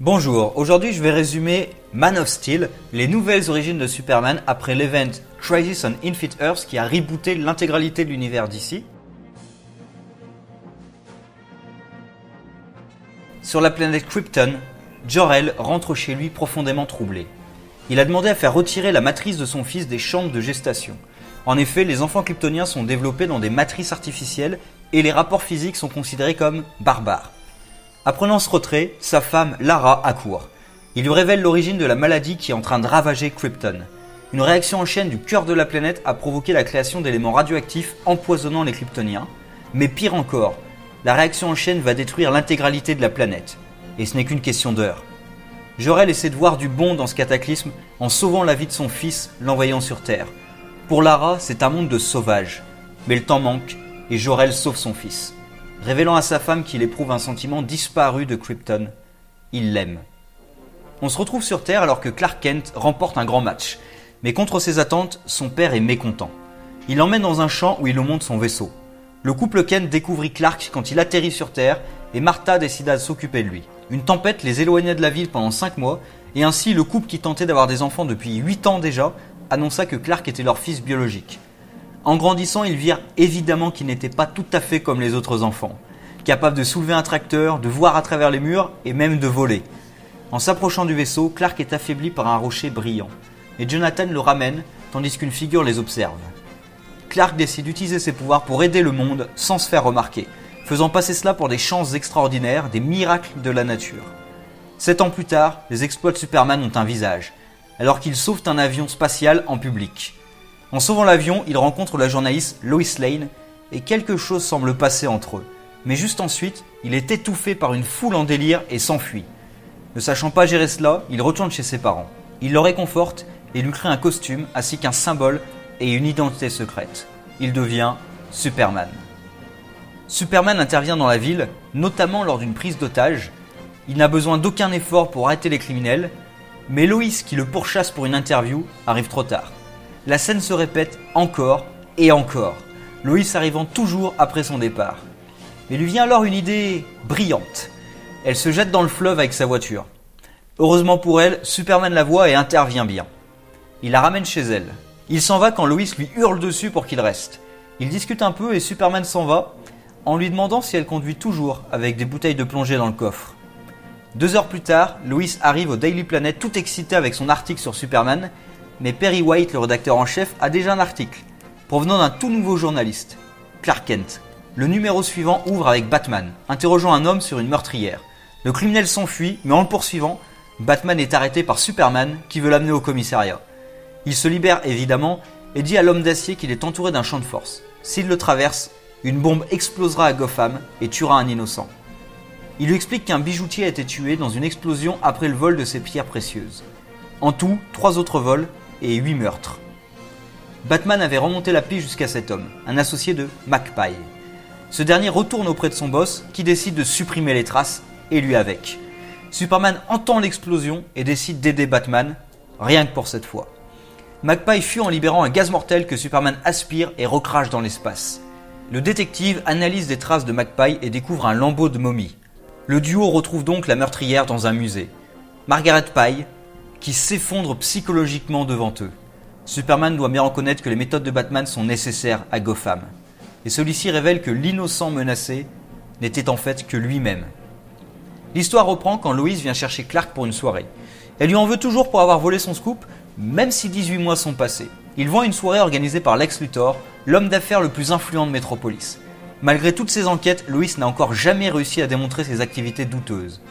Bonjour, aujourd'hui je vais résumer Man of Steel, les nouvelles origines de Superman après l'event Crisis on Infinite Earths qui a rebooté l'intégralité de l'univers d'ici. Sur la planète Krypton, Jor-El rentre chez lui profondément troublé. Il a demandé à faire retirer la matrice de son fils des chambres de gestation. En effet, les enfants kryptoniens sont développés dans des matrices artificielles et les rapports physiques sont considérés comme barbares. Apprenant ce retrait, sa femme Lara accourt. Il lui révèle l'origine de la maladie qui est en train de ravager Krypton. Une réaction en chaîne du cœur de la planète a provoqué la création d'éléments radioactifs empoisonnant les Kryptoniens. Mais pire encore, la réaction en chaîne va détruire l'intégralité de la planète. Et ce n'est qu'une question d'heure. Jor-El essaie de voir du bon dans ce cataclysme en sauvant la vie de son fils, l'envoyant sur Terre. Pour Lara, c'est un monde de sauvages. Mais le temps manque et Jor-El sauve son fils. Révélant à sa femme qu'il éprouve un sentiment disparu de Krypton. Il l'aime. On se retrouve sur Terre alors que Clark Kent remporte un grand match. Mais contre ses attentes, son père est mécontent. Il l'emmène dans un champ où il lui montre son vaisseau. Le couple Kent découvrit Clark quand il atterrit sur Terre et Martha décida de s'occuper de lui. Une tempête les éloigna de la ville pendant 5 mois et ainsi le couple qui tentait d'avoir des enfants depuis 8 ans déjà annonça que Clark était leur fils biologique. En grandissant, ils virent évidemment qu'il n'était pas tout à fait comme les autres enfants, capable de soulever un tracteur, de voir à travers les murs et même de voler. En s'approchant du vaisseau, Clark est affaibli par un rocher brillant, et Jonathan le ramène tandis qu'une figure les observe. Clark décide d'utiliser ses pouvoirs pour aider le monde sans se faire remarquer, faisant passer cela pour des chances extraordinaires, des miracles de la nature. 7 ans plus tard, les exploits de Superman ont un visage, alors qu'ils sauvent un avion spatial en public. En sauvant l'avion, il rencontre la journaliste Lois Lane et quelque chose semble passer entre eux. Mais juste ensuite, il est étouffé par une foule en délire et s'enfuit. Ne sachant pas gérer cela, il retourne chez ses parents. Il le réconforte et lui crée un costume ainsi qu'un symbole et une identité secrète. Il devient Superman. Superman intervient dans la ville, notamment lors d'une prise d'otage. Il n'a besoin d'aucun effort pour arrêter les criminels, mais Lois, qui le pourchasse pour une interview, arrive trop tard. La scène se répète encore et encore, Lois arrivant toujours après son départ. Mais lui vient alors une idée brillante. Elle se jette dans le fleuve avec sa voiture. Heureusement pour elle, Superman la voit et intervient bien. Il la ramène chez elle. Il s'en va quand Lois lui hurle dessus pour qu'il reste. Ils discutent un peu et Superman s'en va en lui demandant si elle conduit toujours avec des bouteilles de plongée dans le coffre. 2 heures plus tard, Lois arrive au Daily Planet tout excitée avec son article sur Superman. Mais Perry White, le rédacteur en chef, a déjà un article, provenant d'un tout nouveau journaliste, Clark Kent. Le numéro suivant ouvre avec Batman, interrogeant un homme sur une meurtrière. Le criminel s'enfuit, mais en le poursuivant, Batman est arrêté par Superman qui veut l'amener au commissariat. Il se libère évidemment et dit à l'homme d'acier qu'il est entouré d'un champ de force. S'il le traverse, une bombe explosera à Gotham et tuera un innocent. Il lui explique qu'un bijoutier a été tué dans une explosion après le vol de ses pierres précieuses. En tout, 3 autres vols et 8 meurtres. Batman avait remonté la piste jusqu'à cet homme, un associé de Magpie. Ce dernier retourne auprès de son boss qui décide de supprimer les traces, et lui avec. Superman entend l'explosion et décide d'aider Batman, rien que pour cette fois. Magpie fuit en libérant un gaz mortel que Superman aspire et recrache dans l'espace. Le détective analyse des traces de Magpie et découvre un lambeau de momie. Le duo retrouve donc la meurtrière dans un musée. Margaret Pye, qui s'effondre psychologiquement devant eux. Superman doit bien reconnaître que les méthodes de Batman sont nécessaires à Gotham. Et celui-ci révèle que l'innocent menacé n'était en fait que lui-même. L'histoire reprend quand Lois vient chercher Clark pour une soirée. Elle lui en veut toujours pour avoir volé son scoop, même si 18 mois sont passés. Ils vont à une soirée organisée par Lex Luthor, l'homme d'affaires le plus influent de Metropolis. Malgré toutes ses enquêtes, Lois n'a encore jamais réussi à démontrer ses activités douteuses.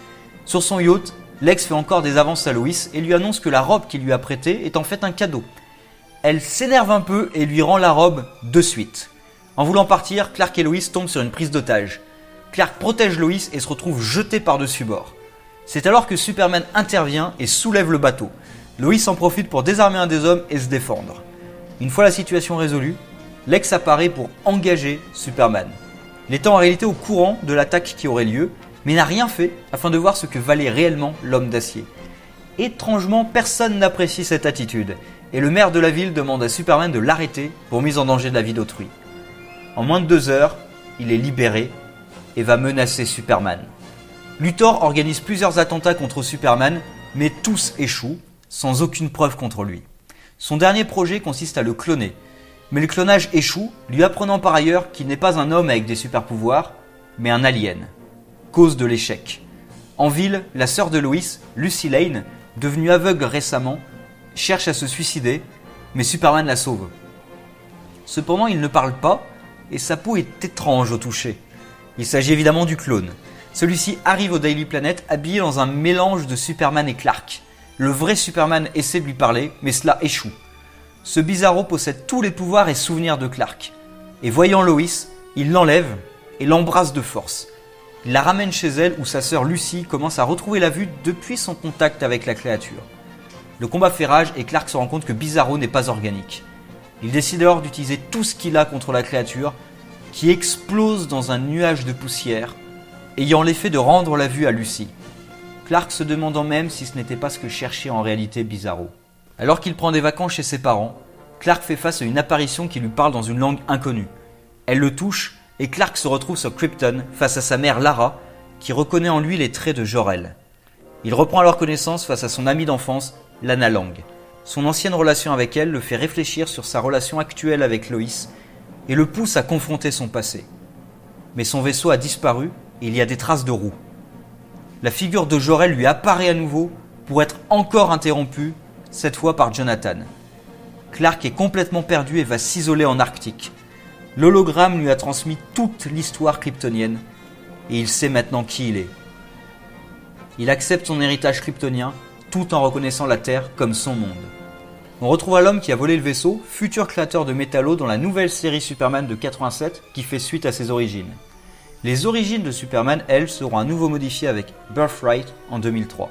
Sur son yacht, Lex fait encore des avances à Lois et lui annonce que la robe qu'il lui a prêtée est en fait un cadeau. Elle s'énerve un peu et lui rend la robe de suite. En voulant partir, Clark et Lois tombent sur une prise d'otage. Clark protège Lois et se retrouve jeté par-dessus bord. C'est alors que Superman intervient et soulève le bateau. Lois en profite pour désarmer un des hommes et se défendre. Une fois la situation résolue, Lex apparaît pour engager Superman. Il était en réalité au courant de l'attaque qui aurait lieu, mais n'a rien fait afin de voir ce que valait réellement l'homme d'acier. Étrangement, personne n'apprécie cette attitude, et le maire de la ville demande à Superman de l'arrêter pour mise en danger de la vie d'autrui. En moins de 2 heures, il est libéré et va menacer Superman. Luthor organise plusieurs attentats contre Superman, mais tous échouent, sans aucune preuve contre lui. Son dernier projet consiste à le cloner, mais le clonage échoue, lui apprenant par ailleurs qu'il n'est pas un homme avec des super pouvoirs, mais un alien. Cause de l'échec. En ville, la sœur de Lois, Lucy Lane, devenue aveugle récemment, cherche à se suicider, mais Superman la sauve. Cependant, il ne parle pas, et sa peau est étrange au toucher. Il s'agit évidemment du clone. Celui-ci arrive au Daily Planet habillé dans un mélange de Superman et Clark. Le vrai Superman essaie de lui parler, mais cela échoue. Ce Bizarro possède tous les pouvoirs et souvenirs de Clark. Et voyant Lois, il l'enlève et l'embrasse de force. Il la ramène chez elle où sa sœur Lucy commence à retrouver la vue depuis son contact avec la créature. Le combat fait rage et Clark se rend compte que Bizarro n'est pas organique. Il décide alors d'utiliser tout ce qu'il a contre la créature, qui explose dans un nuage de poussière, ayant l'effet de rendre la vue à Lucy. Clark se demandant même si ce n'était pas ce que cherchait en réalité Bizarro. Alors qu'il prend des vacances chez ses parents, Clark fait face à une apparition qui lui parle dans une langue inconnue. Elle le touche et Clark se retrouve sur Krypton face à sa mère Lara, qui reconnaît en lui les traits de Jor-El. Il reprend alors connaissance face à son amie d'enfance, Lana Lang. Son ancienne relation avec elle le fait réfléchir sur sa relation actuelle avec Lois et le pousse à confronter son passé. Mais son vaisseau a disparu et il y a des traces de roues. La figure de Jor-El lui apparaît à nouveau pour être encore interrompue, cette fois par Jonathan. Clark est complètement perdu et va s'isoler en Arctique. L'hologramme lui a transmis toute l'histoire kryptonienne et il sait maintenant qui il est. Il accepte son héritage kryptonien tout en reconnaissant la Terre comme son monde. On retrouve l'homme qui a volé le vaisseau, futur créateur de Metallo dans la nouvelle série Superman de 87 qui fait suite à ses origines. Les origines de Superman, elles, seront à nouveau modifiées avec Birthright en 2003.